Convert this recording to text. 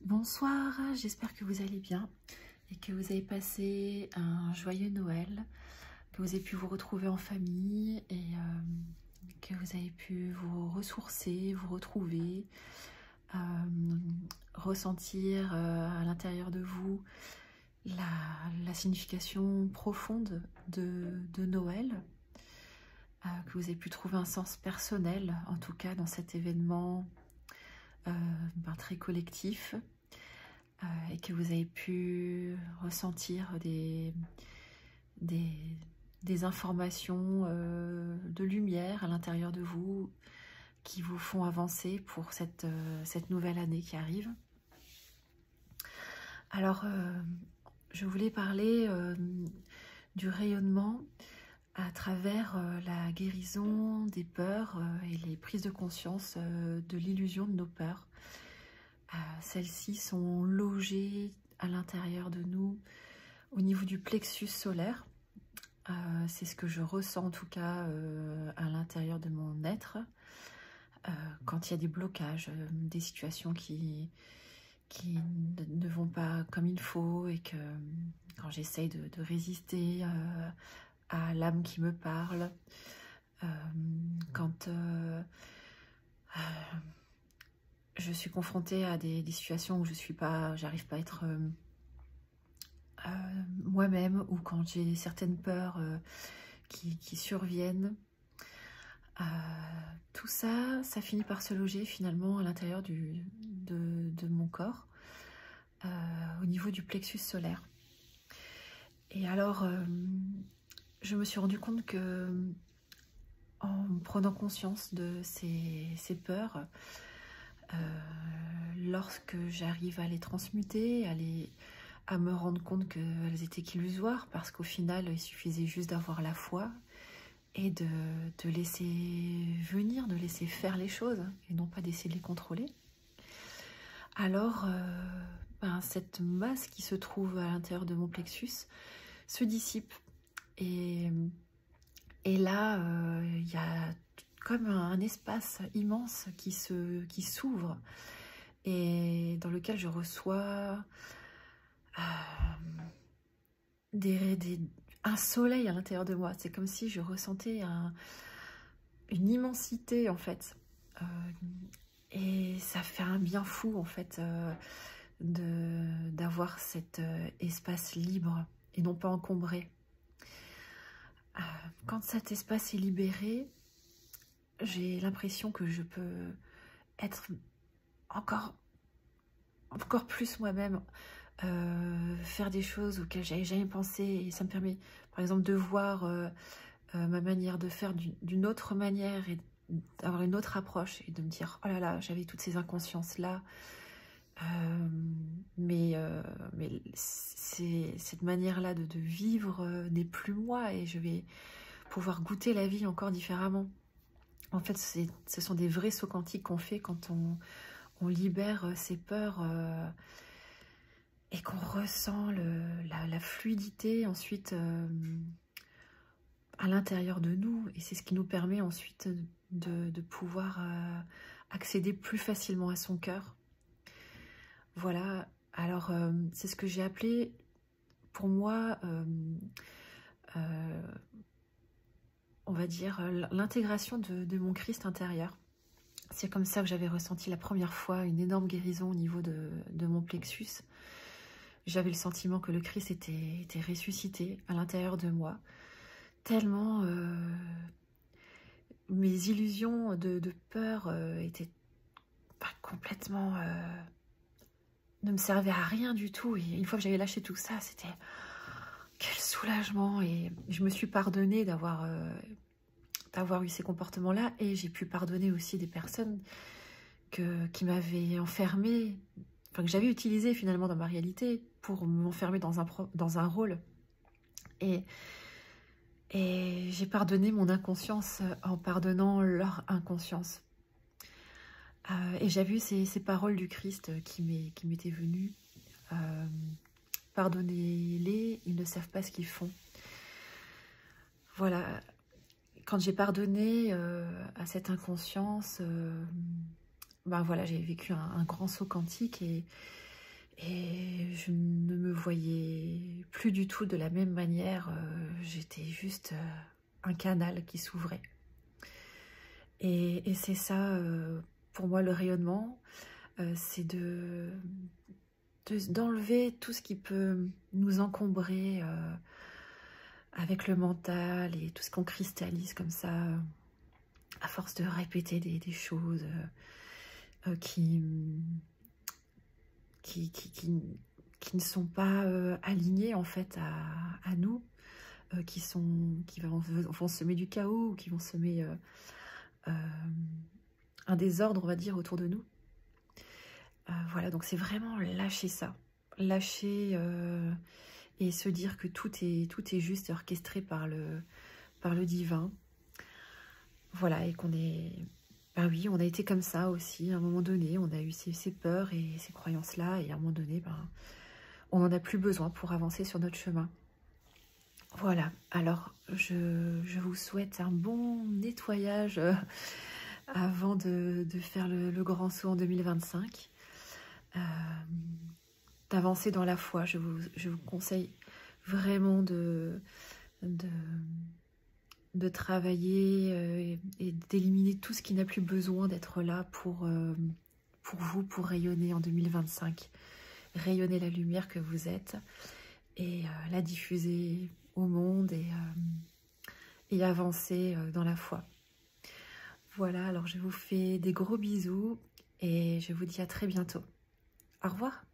Bonsoir, j'espère que vous allez bien et que vous avez passé un joyeux Noël, que vous avez pu vous retrouver en famille et que vous avez pu vous ressourcer, vous retrouver, ressentir à l'intérieur de vous la signification profonde de Noël, que vous avez pu trouver un sens personnel, en tout cas dans cet événement très collectif, et que vous avez pu ressentir des informations de lumière à l'intérieur de vous qui vous font avancer pour cette nouvelle année qui arrive. Alors, je voulais parler du rayonnement à travers la guérison des peurs et les prises de conscience de l'illusion de nos peurs. Celles-ci sont logées à l'intérieur de nous, au niveau du plexus solaire. C'est ce que je ressens en tout cas à l'intérieur de mon être, quand il y a des blocages, des situations qui ne vont pas comme il faut, et que quand j'essaye de résister à l'âme qui me parle, quand je suis confrontée à des situations où j'arrive pas à être moi-même, ou quand j'ai certaines peurs qui surviennent, tout ça finit par se loger finalement à l'intérieur de mon corps, au niveau du plexus solaire. Et alors, je me suis rendu compte que, en prenant conscience de ces peurs, lorsque j'arrive à les transmuter, à me rendre compte qu'elles étaient qu'illusoires, parce qu'au final, il suffisait juste d'avoir la foi et de laisser venir, de laisser faire les choses, et non pas d'essayer de les contrôler. Alors, cette masse qui se trouve à l'intérieur de mon plexus se dissipe. Et là, il y a comme un espace immense qui s'ouvre, et dans lequel je reçois un soleil à l'intérieur de moi. C'est comme si je ressentais une immensité en fait, et ça fait un bien fou en fait, d'avoir cet espace libre et non pas encombré. Quand cet espace est libéré, j'ai l'impression que je peux être encore plus moi-même, faire des choses auxquelles j'avais jamais pensé, et ça me permet par exemple de voir ma manière de faire d'une autre manière, et d'avoir une autre approche, et de me dire oh là là, j'avais toutes ces inconsciences là, mais cette manière là de vivre n'est plus moi, et je vais pouvoir goûter la vie encore différemment. En fait, ce sont des vrais sauts quantiques qu'on fait quand on libère ses peurs, et qu'on ressent la fluidité ensuite à l'intérieur de nous. Et c'est ce qui nous permet ensuite de pouvoir accéder plus facilement à son cœur. Voilà, alors c'est ce que j'ai appelé pour moi, on va dire, l'intégration de mon Christ intérieur. C'est comme ça que j'avais ressenti la première fois une énorme guérison au niveau de mon plexus. J'avais le sentiment que le Christ était ressuscité à l'intérieur de moi. Tellement mes illusions de peur étaient complètement... ne me servaient à rien du tout. Et une fois que j'avais lâché tout ça, c'était... Quel soulagement! Et je me suis pardonnée d'avoir eu ces comportements-là, et j'ai pu pardonner aussi des personnes qui m'avaient enfermée, que j'avais utilisé finalement dans ma réalité pour m'enfermer dans un rôle. Et j'ai pardonné mon inconscience en pardonnant leur inconscience. Et j'ai vu ces paroles du Christ qui m'étaient venues. Pardonnez-les, ils ne savent pas ce qu'ils font. Voilà. Quand j'ai pardonné à cette inconscience, voilà, j'ai vécu un grand saut quantique, et Et je ne me voyais plus du tout de la même manière. J'étais juste un canal qui s'ouvrait. Et c'est ça, pour moi, le rayonnement, c'est d'enlever tout ce qui peut nous encombrer avec le mental et tout ce qu'on cristallise comme ça, à force de répéter des choses qui ne sont pas alignées en fait à nous, qui vont semer du chaos, ou qui vont semer un désordre, on va dire, autour de nous. Voilà, donc c'est vraiment lâcher ça, lâcher et se dire que tout est juste orchestré par le divin. Voilà, et qu'on est... Ben oui, on a été comme ça aussi, à un moment donné, on a eu ces peurs et ces croyances-là, et à un moment donné, ben, on n'en a plus besoin pour avancer sur notre chemin. Voilà, alors je vous souhaite un bon nettoyage avant de faire le grand saut en 2025. D'avancer dans la foi. Je vous conseille vraiment de travailler et d'éliminer tout ce qui n'a plus besoin d'être là pour vous, pour rayonner en 2025. Rayonner la lumière que vous êtes et la diffuser au monde et avancer dans la foi. Voilà, alors je vous fais des gros bisous et je vous dis à très bientôt. Au revoir.